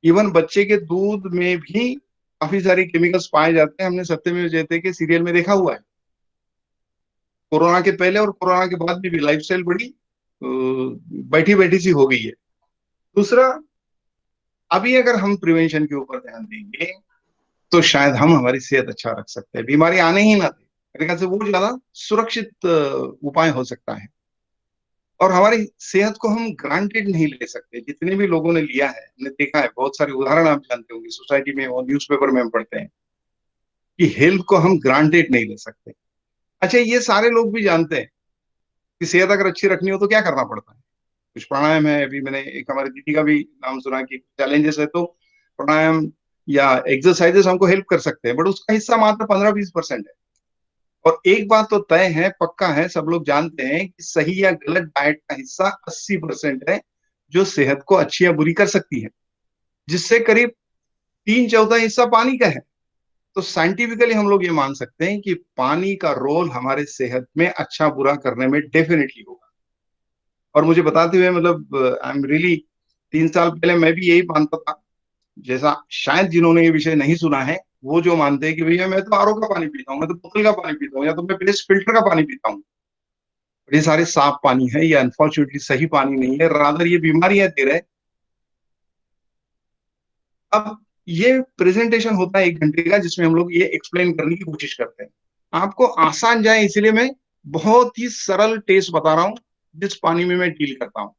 Even बच्चे के दूध में भी काफी सारे केमिकल्स पाए जाते हैं। हमने सत्यमेव जयते के सीरियल में देखा हुआ है। कोरोना के पहले और कोरोना के बाद में भी लाइफस्टाइल बड़ी बैठी बैठी सी हो गई है। दूसरा, अभी अगर हम प्रिवेंशन के ऊपर ध्यान देंगे तो शायद हम हमारी सेहत अच्छा रख सकते हैं, बीमारी आने ही ना दे। मेरे ख्याल से वो ज्यादा सुरक्षित उपाय हो सकता है। और हमारी सेहत को हम ग्रांटेड नहीं ले सकते। जितने भी लोगों ने लिया है, हमने देखा है, बहुत सारे उदाहरण आप जानते होंगे, सोसाइटी में और न्यूज़पेपर में हम पढ़ते हैं कि हेल्थ को हम ग्रांटेड नहीं ले सकते। अच्छा, ये सारे लोग भी जानते हैं कि सेहत अगर अच्छी रखनी हो तो क्या करना पड़ता है। कुछ प्राणायाम है, अभी मैंने एक हमारी दीदी का भी नाम सुना कि चैलेंजेस है, तो प्राणायाम या एक्सरसाइजेस हमको हेल्प कर सकते हैं, बट उसका हिस्सा मात्र 15-20% है। और एक बात तो तय है, पक्का है, सब लोग जानते हैं कि सही या गलत डाइट का हिस्सा 80% है, जो सेहत को अच्छी या बुरी कर सकती है, जिससे करीब तीन चौथा हिस्सा पानी का है। तो साइंटिफिकली हम लोग ये मान सकते हैं कि पानी का रोल हमारे सेहत में अच्छा बुरा करने में डेफिनेटली होगा। और मुझे बताते हुए मतलब आई एम रियली, 3 साल पहले मैं भी यही मानता था, जैसा शायद जिन्होंने ये विषय नहीं सुना है वो जो मानते हैं कि भैया मैं तो आरओ का पानी पीता हूँ, मैं तो बोतल का पानी पीता हूँ, या तो मैं प्लेस फिल्टर का पानी पीता हूँ। ये सारे साफ पानी है, ये अनफॉर्चुनेटली सही पानी नहीं है, रादर ये बीमारियां दे रहे हैं। अब ये प्रेजेंटेशन होता है 1 घंटे का, जिसमें हम लोग ये एक्सप्लेन करने की कोशिश करते हैं। आपको आसान जाए इसलिए मैं बहुत ही सरल टेस्ट बता रहा हूँ जिस पानी में मैं डील करता हूँ।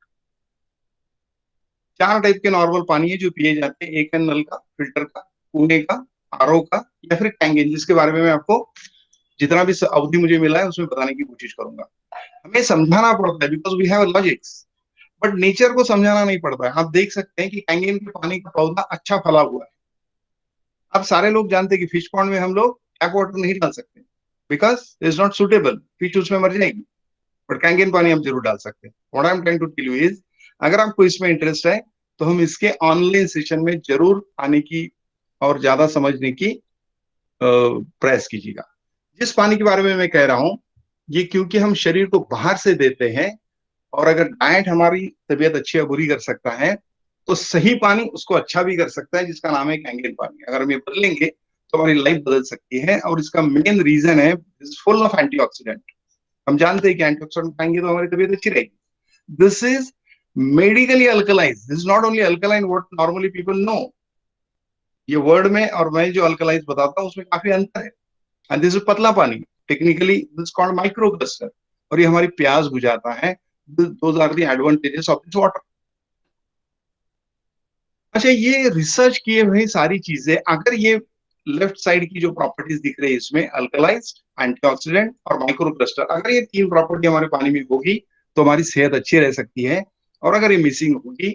4 टाइप के नॉर्मल पानी है जो पिए जाते हैं। एक है नल का, फिल्टर का, कुएं का, आरओ का, या फिर टैंक, जिसके बारे में मैं आपको जितना भी अवधि मुझे मिला है उसमें बताने की कोशिश करूंगा। हमें समझाना पड़ता है because we have logics, but nature को समझाना नहीं पड़ता है। आप देख सकते हैं कि कैंगेन के पानी का पौधा अच्छा फला हुआ है। अब सारे लोग जानते हैं कि फिश पॉन्ड में हम लोग टैप वाटर नहीं डाल सकते because is not suitable, fish उसमें मर जाएगी। बट कैंगेन पानी हम जरूर डाल सकते हैं। What I am trying to tell you is, अगर आपको इसमें इंटरेस्ट है तो हम इसके ऑनलाइन सेशन में जरूर आने की और ज्यादा समझने की प्रयास कीजिएगा। जिस पानी के बारे में मैं कह रहा हूं, ये क्योंकि हम शरीर को बाहर से देते हैं, और अगर डाइट हमारी तबीयत अच्छी या बुरी कर सकता है, तो सही पानी उसको अच्छा भी कर सकता है, जिसका नाम है कैंगेन पानी। अगर हम ये बदलेंगे तो हमारी लाइफ बदल सकती है। और इसका मेन रीजन है फुल ऑफ एंटीऑक्सीडेंट। हम जानते हैं कि एंटीऑक्सीडेंट खाएंगे तो हमारी तबीयत अच्छी रहेगी। This is medically alkalize, this is not only alkaline what normally people know. ये वर्ड में और मैं जो अल्कलाइज बताता हूँ उसमें काफी अंतर है। एंड दिस इज पतला पानी, technically this called micro cluster, और ये हमारी प्यास बुझाता है। Those are the advantages of this water. अच्छा, ये रिसर्च किए हुए सारी चीजें, अगर ये लेफ्ट साइड की जो प्रॉपर्टीज दिख रही है इसमें, अल्कलाइज्ड, एंटीऑक्सीडेंट और माइक्रो क्लस्टर, अगर ये 3 प्रॉपर्टी हमारे पानी में होगी तो हमारी सेहत अच्छी रह सकती है। और अगर ये मिसिंग होगी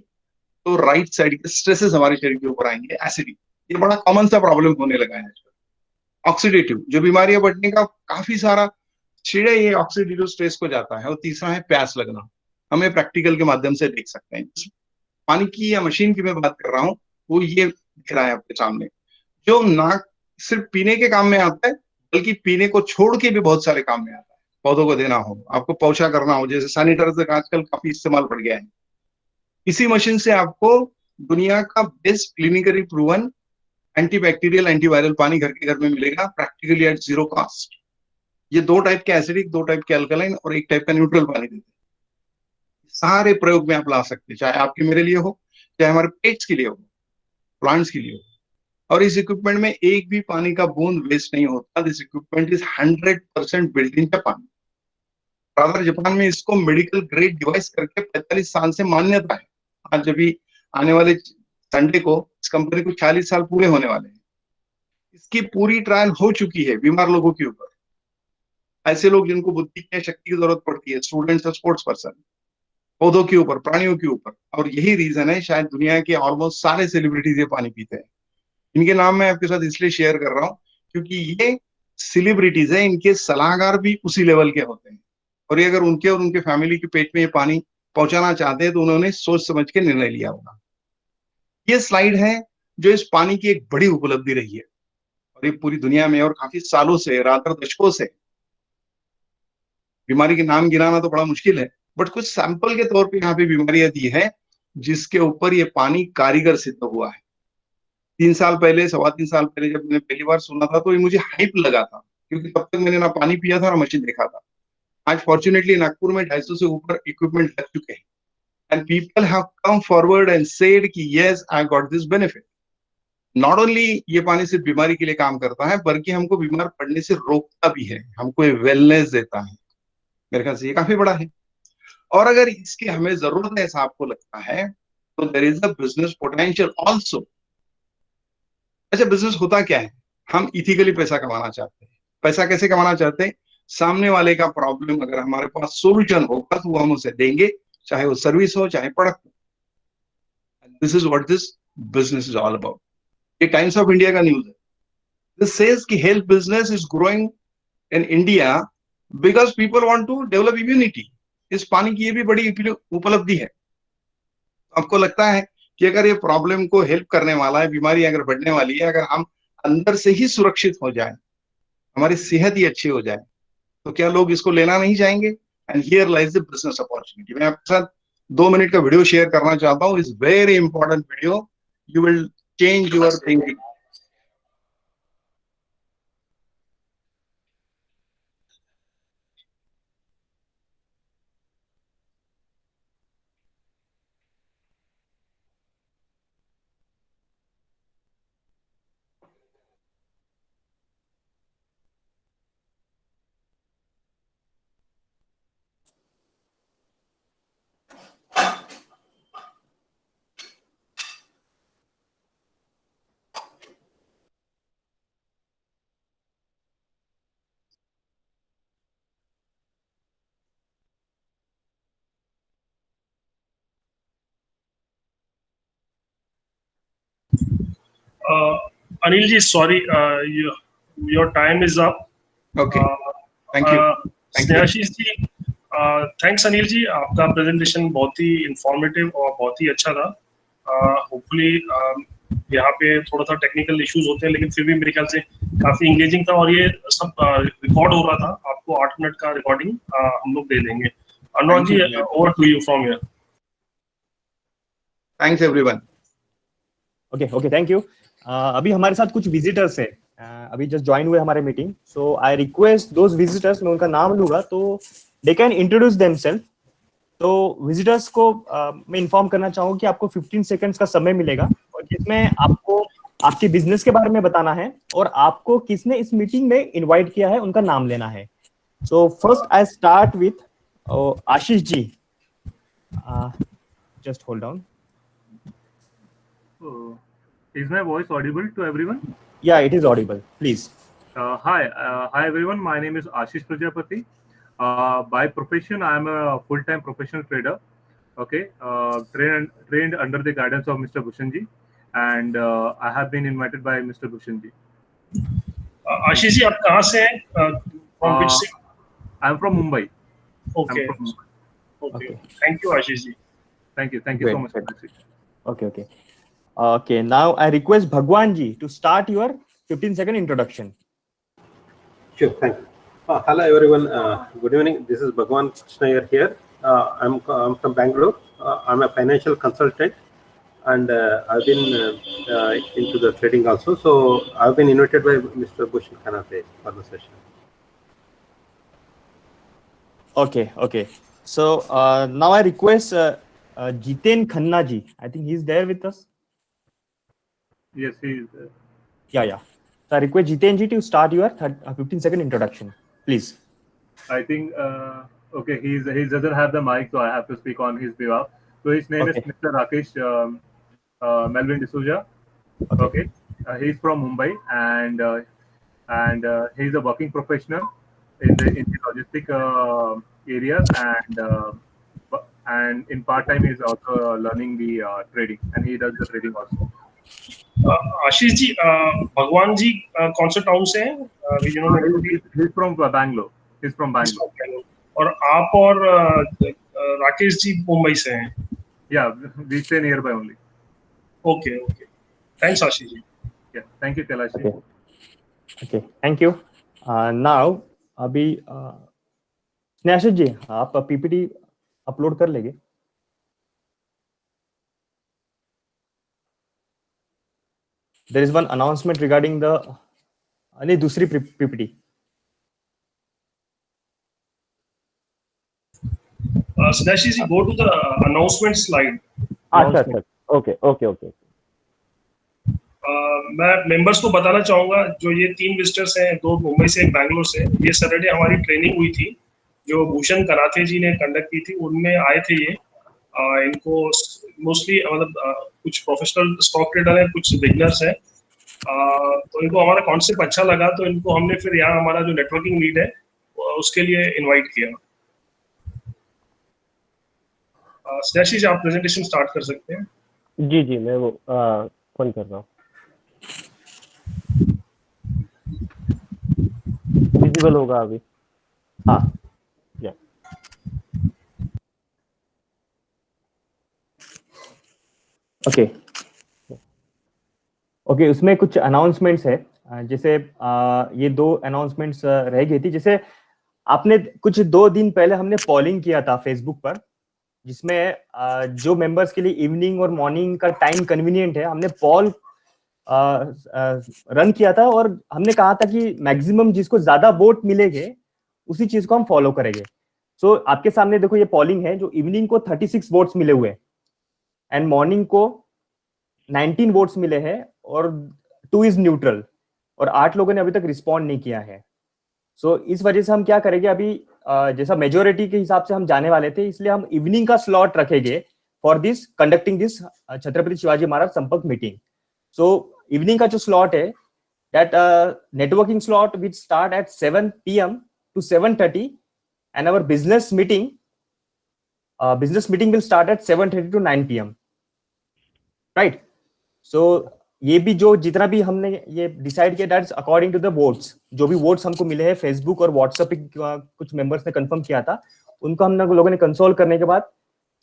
तो राइट साइड के स्ट्रेसेस हमारे शरीर के ऊपर आएंगे। एसिडिटी, ये बड़ा कॉमन सा प्रॉब्लम होने लगा है। ऑक्सीडेटिव, जो बीमारियां बढ़ने का काफी सारा छेड़ा ये ऑक्सीडेटिव स्ट्रेस को जाता है। और तीसरा है प्यास लगना, हमें प्रैक्टिकल के माध्यम से देख सकते हैं। पानी की या मशीन की मैं बात कर रहा हूँ, वो ये दिख रहा है आपके सामने, जो नाक सिर्फ पीने के काम में आता है, बल्कि पीने को छोड़ के भी बहुत सारे काम में आता है। पौधों को देना हो, आपको पोछा करना हो, जैसे सैनिटाइजर का आजकल काफी इस्तेमाल बढ़ गया है, इसी मशीन से आपको दुनिया का best clinically proven antibacterial antiviral पानी घर के घर में मिलेगा, प्रैक्टिकली एट जीरो कॉस्ट। ये 2 टाइप के एसिडिक, 2 टाइप के अल्कलाइन और 1 टाइप का न्यूट्रल पानी देते हैं। सारे प्रयोग में आप ला सकते हैं, चाहे आपके मेरे लिए हो, चाहे हमारे पेट्स के लिए हो, प्लांट्स के लिए हो। और इस इक्विपमेंट में एक भी पानी का बूंद वेस्ट नहीं होता। This equipment is 100% built in Japan. Rather Japan में इसको मेडिकल ग्रेड डिवाइस करके 45 साल से मान्यता है। आज जब भी आने वाले संडे को इस कंपनी को 40 साल पूरे होने वाले हैं। इसकी पूरी ट्रायल हो चुकी है बीमार लोगों के ऊपर, ऐसे लोग जिनको बुद्धि की शक्ति की जरूरत पड़ती है, स्टूडेंट्स और स्पोर्ट्स पर्सन, पौधों के ऊपर, प्राणियों के ऊपर। और यही रीजन है शायद दुनिया के ऑलमोस्ट सारे सेलिब्रिटीज ये पानी पीते हैं। इनके नाम मैं आपके साथ इसलिए शेयर कर रहा हूँ क्योंकि ये सेलिब्रिटीज है, इनके सलाहकार भी उसी लेवल के होते हैं। और ये अगर उनके और उनके फैमिली के पेट में ये पानी पहुंचाना चाहते हैं तो उन्होंने सोच समझ के निर्णय लिया होगा। ये स्लाइड है जो इस पानी की एक बड़ी उपलब्धि रही है, और ये पूरी दुनिया में और काफी सालों से, रात दशकों से, बीमारी के नाम गिनाना तो बड़ा मुश्किल है, बट कुछ सैंपल के तौर पे यहाँ पे बीमारियां दी है जिसके ऊपर ये पानी कारीगर सिद्ध हुआ है। 3 साल पहले, 3.25 साल पहले जब मैंने पहली बार सुना था तो ये मुझे हाइप लगा था, क्योंकि तब तक मैंने ना पानी पिया था ना मशीन देखा था। आज फॉर्चुनेटली नागपुर में 250 से ऊपर इक्विपमेंट लग चुके हैं, and people have come forward and said कि yes I got this benefit. Not only ये पानी सिर्फ बीमारी के लिए काम करता है, बल्कि हमको बीमार पड़ने से रोकता भी है, हमको ये वेलनेस देता है। मेरे ख्याल से ये काफी बड़ा है, और अगर इसकी हमें जरूरत है ऐसा आपको लगता है तो there is a business potential also. अच्छा, बिजनेस होता क्या है? हम इथिकली पैसा कमाना चाहते हैं। पैसा कैसे कमाना चाहते हैं? सामने वाले का प्रॉब्लम अगर हमारे पास सोल्यूशन होगा तो वो हम उसे देंगे, चाहे वो सर्विस हो चाहे product. This is what this business is all about. ये टाइम्स ऑफ इंडिया का न्यूज है। दिस सेज कि health business is growing in India because people want to develop immunity. इस पानी की ये भी बड़ी उपलब्धि है। आपको लगता है कि अगर ये प्रॉब्लम को हेल्प करने वाला है, बीमारी अगर बढ़ने वाली है, अगर हम अंदर से ही सुरक्षित हो जाए, हमारी सेहत ही अच्छी हो जाए, तो क्या लोग इसको लेना नहीं चाहेंगे? And here lies the business opportunity. मैं आपके साथ 2 मिनट का वीडियो शेयर करना चाहता हूँ। Is very important video, you will change your thinking. Uh, Anil ji, sorry, your time is up. Okay, thank you, thank you. Snehashish ji, thanks Anil ji, आपका presentation बहुत ही informative और बहुत ही अच्छा था। होपफुली यहाँ पे थोड़ा सा टेक्निकल इश्यूज होते हैं, लेकिन फिर भी मेरे ख्याल से काफी इंगेजिंग था, और ये सब रिकॉर्ड हो रहा था। आपको 8 मिनट का रिकॉर्डिंग हम लोग दे देंगे। Anurag thank ji, you, over to you from here. Thanks everyone. Okay okay, thank you. अभी हमारे साथ कुछ विजिटर्स है, अभी जस्ट ज्वाइन हुए हमारे meeting. So I request those visitors, मैं उनका नाम लूंगा तो दे कैन इंट्रोड्यूस देमसेल्फ। तो विजिटर्स को मैं इन्फॉर्म करना चाहूँ कि आपको 15 सेकंड्स का समय मिलेगा, और जिसमें आपको आपके बिजनेस के बारे में बताना है और आपको किसने इस मीटिंग में इनवाइट किया है उनका नाम लेना है। So first I start with Ashish ji. Just hold on. Is my voice audible to everyone? Yeah, it is audible. Please. Hi everyone. My name is Ashish Prajapati. By profession, I am a full-time professional trader. Okay, trained under the guidance of Mr. Bhushan ji, and I have been invited by Mr. Bhushan ji. Ashish ji, आप कहाँ से हैं? From which city? I am from Mumbai. Okay. I'm from Mumbai. Okay. Okay. Thank you, Ashish ji. Thank you Great, so much. great. Okay, okay. Okay, now I request Bhagwan ji to start your 15-second introduction. Sure, thank you. Hello everyone, good evening. This is Bhagwan Krishnayer here. I'm from Bangalore. I'm a financial consultant, and I've been into the trading also. So I've been invited by Mr. Bhushan Kanate for the session. Okay, okay. So now I request Jiten Khanna ji. I think he's there with us. Yes, he is. Yeah. So I request Jiten ji to start your 15-second introduction, please. I think okay. He doesn't have the mic, so I have to speak on his behalf. So his name is Mr. Rakesh Melvin D'Souza. Okay, he's from Mumbai, and he's a working professional in the logistic areas, and in part time he's also learning the trading, and he does the trading also. Ashish ji, भगवान जी कौन से town से हैं? He's from Bangalore. He's from Bangalore. और आप और राकेश जी मुंबई से हैं? Yeah, we stay nearby only. Okay. Thanks, Ashish ji. Yeah, thank you, Kailash. Okay, thank you. Now अभी स्नेहाशीष जी, आप पीपीटी अपलोड कर लेंगे? there is one announcement regarding the नहीं दूसरी PPT. Snehashi ji, go to the announcement slide. अच्छा. Okay. मैं members को बताना चाहूंगा, जो ये 3 विजिटर्स हैं, 2 मुंबई से, 1 बैंगलोर से, ये सैटरडे हमारी ट्रेनिंग हुई थी जो भूषण कनाथे जी ने कंडक्ट की थी, उनमें आए थे ये। इनको मोस्टली मतलब कुछ प्रोफेशनल स्टॉक ट्रेडर हैं, कुछ बिगनर्स हैं, तो इनको हमारा कॉन्सेप्ट अच्छा लगा, तो इनको हमने फिर यहाँ हमारा जो नेटवर्किंग मीट है उसके लिए इनवाइट किया। स्नेहाशी जी, आप प्रेजेंटेशन स्टार्ट कर सकते हैं। जी मैं वो कौन कर रहा हूँ, विजिबल होगा अभी? हाँ, या ओके। उसमें कुछ अनाउंसमेंट्स है, जैसे ये 2 अनाउंसमेंट्स रह गई थी। जैसे आपने कुछ 2 दिन पहले हमने पॉलिंग किया था फेसबुक पर, जिसमें जो मेंबर्स के लिए इवनिंग और मॉर्निंग का टाइम कन्वीनियंट है, हमने पॉल रन किया था और हमने कहा था कि मैक्सिमम जिसको ज्यादा वोट मिलेंगे उसी चीज को हम फॉलो करेंगे। सो आपके सामने देखो ये पॉलिंग है, जो इवनिंग को 36 वोट्स मिले हुए एंड मॉर्निंग को 19 वोट्स मिले हैं और 2 इज न्यूट्रल, और 8 लोगों ने अभी तक रिस्पॉन्ड नहीं किया है। सो इस वजह से हम क्या करेंगे, अभी जैसा मेजोरिटी के हिसाब से हम जाने वाले थे, इसलिए हम इवनिंग का स्लॉट रखेंगे for this conducting this Chhatrapati Shivaji Maharaj संपर्क मीटिंग। सो इवनिंग का जो स्लॉट है, that networking slot will start at 7 p.m. to 7:30 and our business meeting will start at 7:30 to 9 p.m. right? So ये भी जो जितना भी हमने ये डिसाइड किया, that's according to the votes. जो भी वोट्स हमको मिले हैं फेसबुक और व्हाट्सएप पे कुछ मेंबर्स ने कंफर्म किया था, उनको हम लोगों ने कंसोल करने के बाद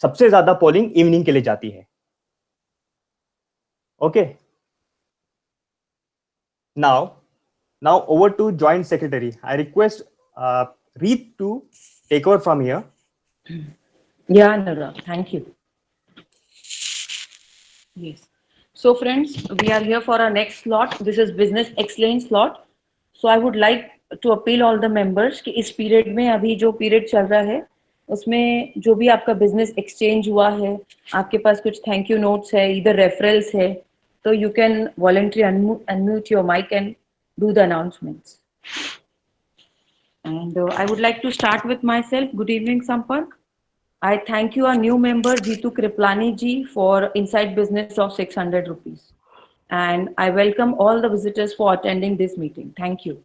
सबसे ज्यादा पोलिंग इवनिंग के लिए जाती है। Okay, now over to joint secretary. I request Reet to take over from here. Yeah, Anurag, thank you. Yes. So friends, we are here for our next slot. This is business excellence slot. So I would like to appeal all the members कि इस period में, अभी जो period चल रहा है उसमें जो भी आपका बिजनेस एक्सचेंज हुआ है, आपके पास कुछ थैंक यू नोट्स है, इधर रेफरल्स है, so you can voluntarily unmute your mic and do the announcements. And I would like to start with myself. Good evening, Sampark. I thank you, our new member Jitu Kriplani ji, for inside business of 600 rupees. And I welcome all the visitors for attending this meeting. Thank you.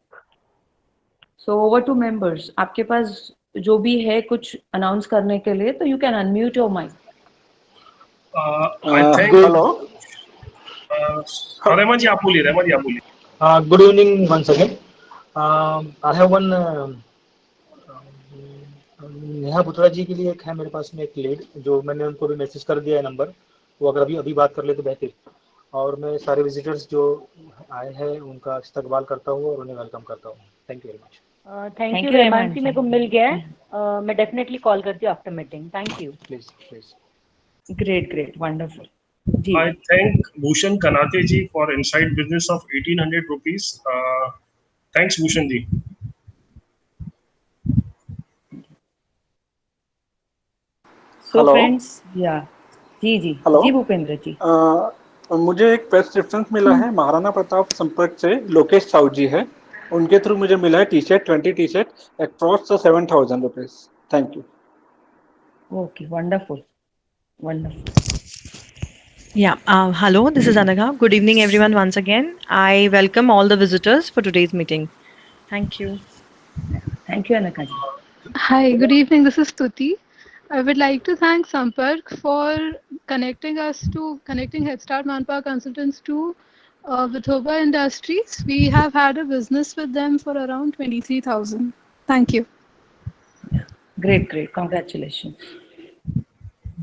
So over to members. आपके पास जो भी है कुछ announce करने के लिए, तो you can unmute your mic. I think hello. Rahman ji, आप बोलिए। Good evening once again. I have one Neha बुतरा जी के लिए एक है मेरे पास में एक लीड, जो मैंने उनको भी मैसेज कर दिया है नंबर, वो अगर अभी बात कर ले तो बेहतर। और मैं सारे विजिटर्स जो आए हैं उनका इस्तकबाल करता हूँ और उन्हें वेलकम करता हूँ। Thank you very much. Thank you Rahman ji, मेरे को मिल गया है। मैं डेफिनेटली कॉल करती हूँ after meeting. Thank you. Please. Great, wonderful. I thank Bhushan Kanate ji for inside business of 1800 rupees. Thanks Bhushan ji. So hello. Friends, yeah. जी भूपेंद्र जी। मुझे एक press reference मिला है महाराणा प्रताप संपर्क से, लोकेश साहू जी है, उनके थ्रू मुझे मिला है T-shirt 20 T-shirt across 7,000 rupees. Thank you. Okay, wonderful. Yeah, hello, this is Anagha. Good evening, everyone. Once again, I welcome all the visitors for today's meeting. Thank you. Thank you, Anagha ji. Hi, good evening. This is Stuti. I would like to thank Sampark for connecting Head Start Manpower Consultants to Vithoba Industries. We have had a business with them for around 23,000. Thank you. Yeah. Great. Congratulations.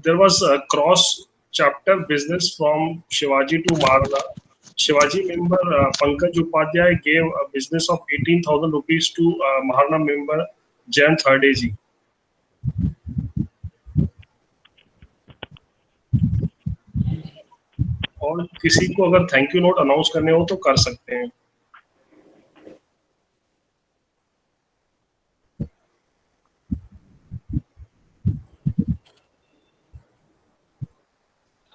There was a cross-chapter business from Shivaji to Marla. Shivaji member Pankaj Upadhyay gave a business of 18,000 rupees to Maharana member Jayant Therde ji. और किसी को अगर thank you note announce करने हो तो कर सकते हैं।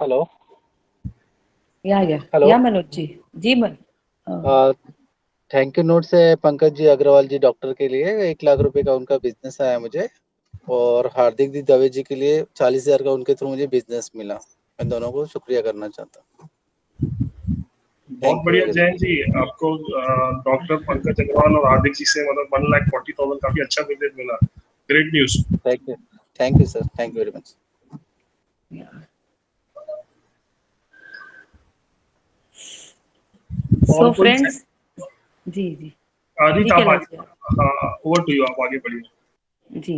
हेलो या हेलो मनोज जी। जी थैंक यू नोट से पंकज जी अग्रवाल जी डॉक्टर के लिए 1 लाख रुपए का उनका बिजनेस आया मुझे, और हार्दिक दी दवे जी के लिए 40,000 का उनके थ्रू मुझे बिजनेस मिला। मैं दोनों को शुक्रिया करना चाहता हूँ। बहुत बढ़िया जैन जी, आपको डॉक्टर पंकज अग्रवाल और हार्दिक जी से मतलब 1,40,000 काफी अच्छा बिजनेस मिला। Great news. Thank you sir, thank you very much. So friends, जी आदित आप आगे, ओवर टू यू, आप आगे बढ़िए जी।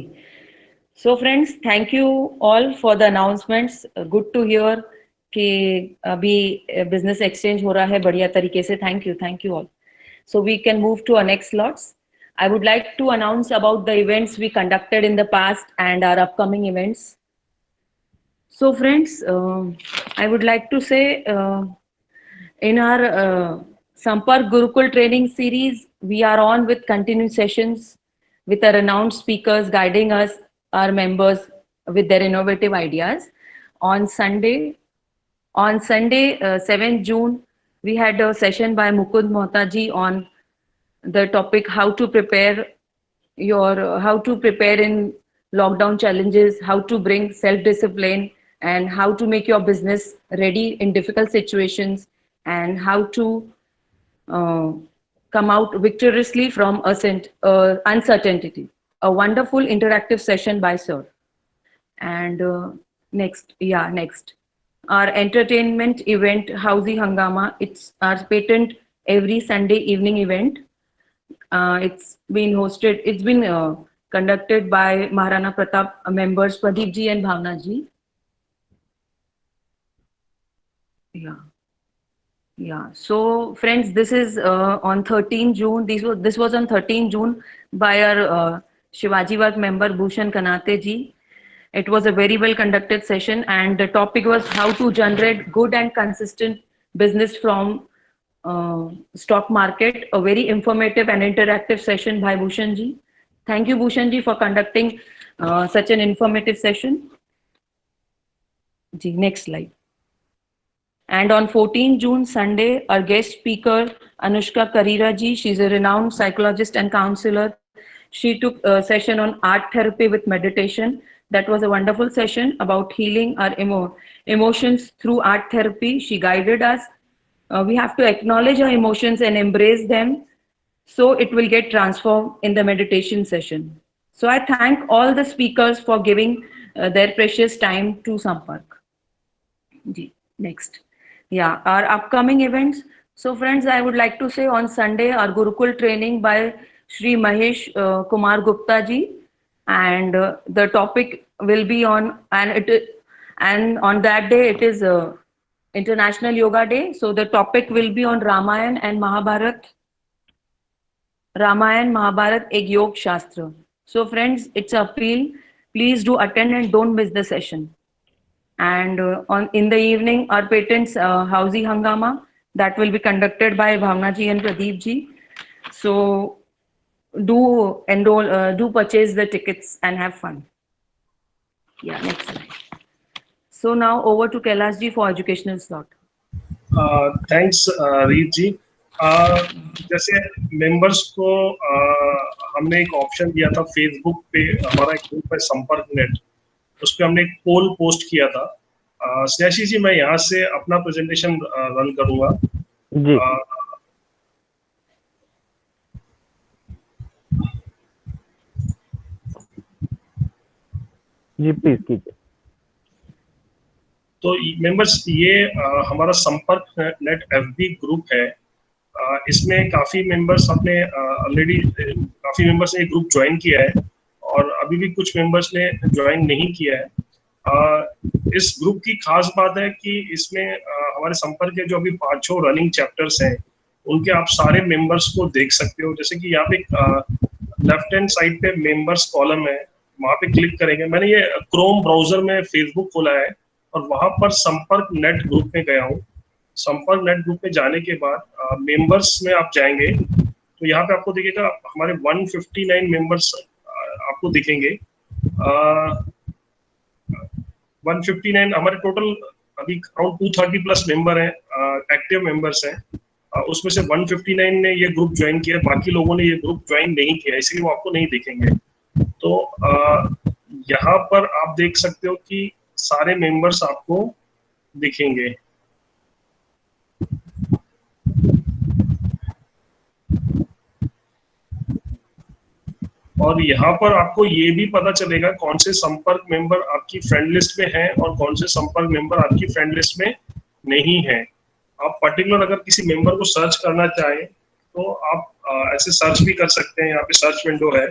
So friends, thank you all for the announcements. Good to hear कि अभी बिजनेस एक्सचेंज हो रहा है बढ़िया तरीके से। Thank you all. So we can move to our next slots. I would like to announce about the events we conducted in the past and our upcoming events. So friends, I would like to say in our Sampark Gurukul training series, we are on with continued sessions with our renowned speakers guiding us, our members, with their innovative ideas. On Sunday, 7th June, we had a session by Mukund Mohta ji on the topic how to prepare in lockdown challenges, how to bring self discipline, and how to make your business ready in difficult situations, and how to come out victoriously from uncertainty. A wonderful interactive session by sir. And next, our entertainment event Howsy Hangama. It's our patent every Sunday evening event. It's been conducted by Maharana Pratap members Pradeep ji and Bhavna ji. Yeah. So friends, this is on 13 June. This was on 13 June by our Shivaji Work member Bhushan Kanate ji. It was a very well conducted session, and the topic was how to generate good and consistent business from stock market. A very informative and interactive session by Bhushan ji. Thank you, Bhushan ji, for conducting such an informative session. Next slide. And on 14 June, Sunday, our guest speaker, Anushka Karira ji, she's a renowned psychologist and counselor. She took a session on art therapy with meditation. That was a wonderful session about healing our emotions through art therapy. She guided us. We have to acknowledge our emotions and embrace them, so it will get transformed in the meditation session. So I thank all the speakers for giving their precious time to Sampark. Next. Our upcoming events. So friends, I would like to say on Sunday, our Gurukul training by Shri Mahesh Kumar Gupta ji, and the topic will be on, and on that day it is International Yoga Day. So the topic will be on Ramayana and Mahabharat. Ek Yog Shastra. So friends, it's an appeal. Please do attend and don't miss the session. And in the evening, our patents Howsy Hangama, that will be conducted by Bhavna ji and Pradeep ji. So do enroll, do purchase the tickets and have fun. Next slide. So now over to Kailash ji for educational slot. Thanks Reet जी। जैसे members को हमने एक option दिया था Facebook पे, हमारा एक group है संपर्क नेट, उस पर हमने एक पोल पोस्ट किया था। स्नेशी जी, मैं यहाँ से अपना प्रेजेंटेशन रन करूंगा जी। जी प्लीज कीजिए। तो मेंबर्स, ये हमारा संपर्क नेट एफबी ग्रुप है। इसमें काफी मेंबर्स अपने ऑलरेडी काफी मेंबर्स ने ग्रुप ज्वाइन किया है, और अभी भी कुछ मेंबर्स ने ज्वाइन नहीं किया है। इस ग्रुप की खास बात है कि इसमें हमारे संपर्क के जो अभी 5-6 रनिंग चैप्टर्स हैं, उनके आप सारे मेंबर्स को देख सकते हो। जैसे कि यहाँ पे लेफ्ट हैंड साइड पे मेंबर्स कॉलम है, वहां पे क्लिक करेंगे। मैंने ये क्रोम ब्राउजर में फेसबुक खोला है और वहां पर संपर्क नेट ग्रुप में गया हूँ। संपर्क नेट ग्रुप में जाने के बाद मेंबर्स में आप जाएंगे तो यहाँ पे आपको दिखेगा हमारे 159 मेंबर्स आपको दिखेंगे। 159 हमारे टोटल अभी अराउंड 230 प्लस मेंबर हैं, एक्टिव मेंबर्स हैं। उसमें से 159 ने ये ग्रुप ज्वाइन किया, बाकी लोगों ने ये ग्रुप ज्वाइन नहीं किया, इसलिए वो आपको नहीं दिखेंगे। तो यहाँ पर आप देख सकते हो कि सारे मेंबर्स आपको दिखेंगे। और यहाँ पर आपको ये भी पता चलेगा कौन से संपर्क मेंबर आपकी फ्रेंड लिस्ट में हैं और कौन से संपर्क मेंबर आपकी फ्रेंड लिस्ट में नहीं है। आप पर्टिकुलर अगर किसी मेंबर को सर्च करना चाहें तो आप ऐसे सर्च भी कर सकते हैं। यहाँ पे सर्च विंडो है।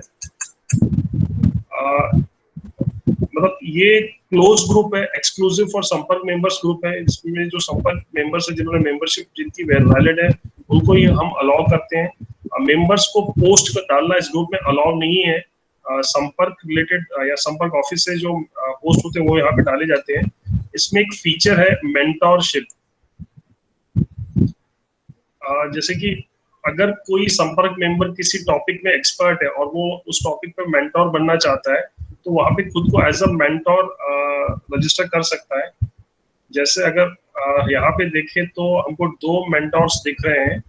मतलब ये क्लोज ग्रुप है, एक्सक्लूसिव फॉर संपर्क मेंबर्स ग्रुप है। इसमें जो संपर्क मेंबर्स है जिन्होंने मेंबरशिप जिनकी वैलिड है उनको ही हम अलाउ करते हैं। मेंबर्स को पोस्ट डालना इस ग्रुप में अलाउ नहीं है। संपर्क रिलेटेड या संपर्क ऑफिस से जो पोस्ट होते हैं वो यहाँ पे डाले जाते हैं। इसमें एक फीचर है मेंटोरशिप। जैसे कि अगर कोई संपर्क मेंबर किसी टॉपिक में एक्सपर्ट है और वो उस टॉपिक पे मेंटोर बनना चाहता है तो वहाँ पे खुद को एज अ मेंटोर रजिस्टर कर सकता है। जैसे अगर यहाँ पे देखें तो हमको 2 मेंटोर्स दिख रहे हैं।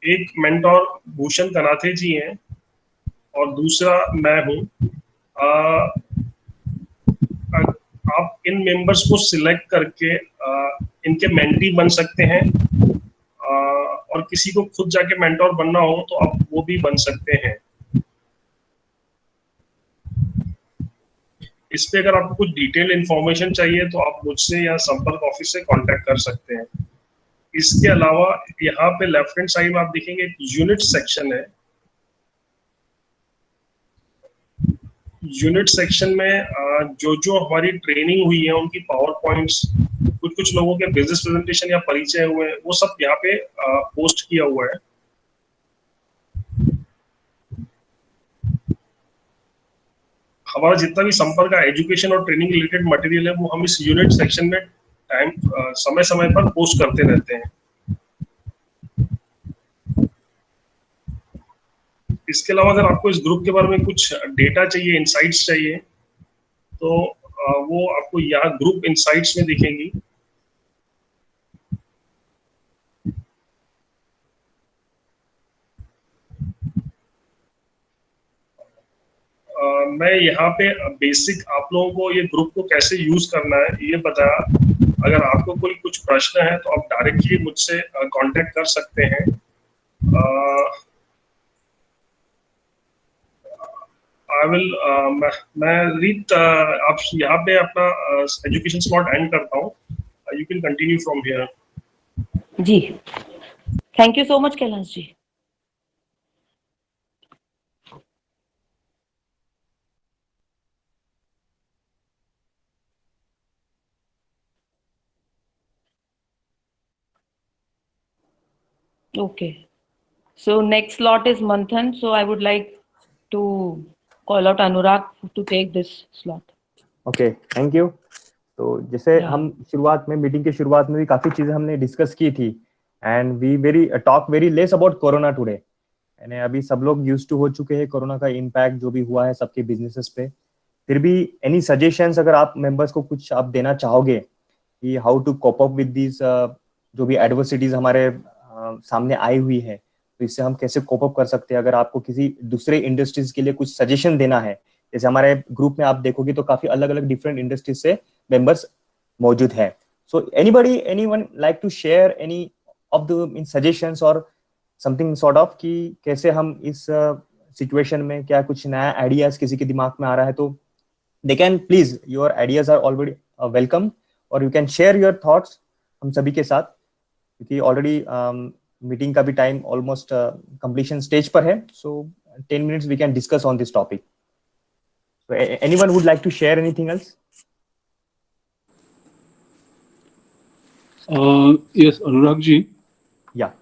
एक मेंटोर भूषण कनाथे जी हैं और दूसरा मैं हूँ। आप इन मेंबर्स को सिलेक्ट करके इनके मेंटी बन सकते हैं और किसी को खुद जाके मेंटोर बनना हो तो आप वो भी बन सकते हैं। इस पे अगर आपको कुछ डिटेल इंफॉर्मेशन चाहिए तो आप मुझसे या संपर्क ऑफिस से कांटेक्ट कर सकते हैं। इसके अलावा यहाँ पे लेफ्ट हैंड साइड में आप देखेंगे एक यूनिट सेक्शन है। यूनिट सेक्शन में जो हमारी ट्रेनिंग हुई है उनकी पावर पॉइंट्स, कुछ लोगों के बिजनेस प्रेजेंटेशन या परिचय हुए वो सब यहाँ पे पोस्ट किया हुआ है। हमारा जितना भी संपर्क का एजुकेशन और ट्रेनिंग रिलेटेड मटेरियल है वो हम इस यूनिट सेक्शन में समय समय पर पोस्ट करते रहते हैं। इसके अलावा अगर आपको इस ग्रुप के बारे में कुछ डेटा चाहिए, इनसाइट्स चाहिए तो वो आपको यहाँ ग्रुप इनसाइट्स में दिखेंगी। मैं यहाँ पे बेसिक आप लोगों को ये ग्रुप को कैसे यूज करना है ये बताया। अगर आपको कोई कुछ प्रश्न है तो आप डायरेक्टली मुझसे कांटेक्ट कर सकते हैं। आई विल मैं रीत आप यहाँ पे अपना एजुकेशन स्लॉट एंड करता हूँ। You can continue from here. जी, thank you so much Kailash ji. Okay, so next slot is Manthan, so I would like to call out Anurag to take this slot. Okay, thank you. तो जैसे हम शुरुआत में meeting के शुरुआत में भी काफी चीजें हमने डिस्कस की थी and we talk very less about corona today. यानी अभी सब लोग यूज्ड टू हो चुके हैं कोरोना का इम्पैक्ट जो भी हुआ है सबके बिजनेसेस पे। फिर भी एनी सजेशंस अगर आप मेंबर्स को कुछ आप देना चाहोगे कि how to cope up with this जो भी एडवर्सिटीज हमारे सामने आई हुई है तो इससे हम कैसे कोप अप कर सकते हैं। अगर आपको किसी दूसरे इंडस्ट्रीज के लिए कुछ सजेशन देना है, जैसे हमारे ग्रुप में आप देखोगे तो काफी अलग अलग डिफरेंट इंडस्ट्रीज से मेंबर्स मौजूद है। So anyone like to share any of the in suggestions और समथिंग सॉर्ट ऑफ कि कैसे हम इस सिचुएशन में क्या कुछ नया आइडियाज किसी के दिमाग में आ रहा है तो they can please, your ideas are already welcome और you can share your thoughts हम सभी के साथ, क्योंकि ऑलरेडी मीटिंग का भी टाइम ऑलमोस्ट कंप्लीशन स्टेज पर है। So 10 minutes we can discuss on this topic. So anyone would like to share anything else? Yes, Anurag ji. Yeah.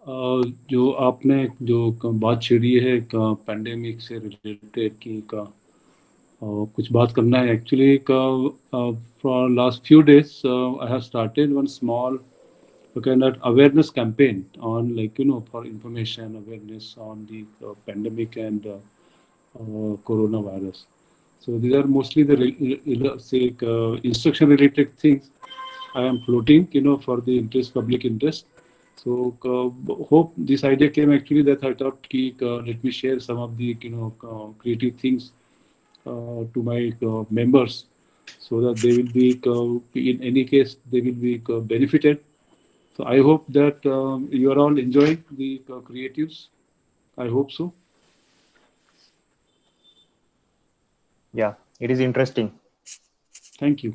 जो आपने जो बात छेड़ी है पैंडेमिक से रिलेटेड की कुछ बात करना है actually for last few days I have started one small kind of awareness campaign on, like, for information awareness on the pandemic and coronavirus. So these are mostly the instruction related things I am floating, for the public interest. So hope this idea came actually that I thought let me share some of the creative things to my members, so that they will be in any case they will be benefited. So I hope that you are all enjoying the creatives. I hope so. Yeah, it is interesting. Thank you.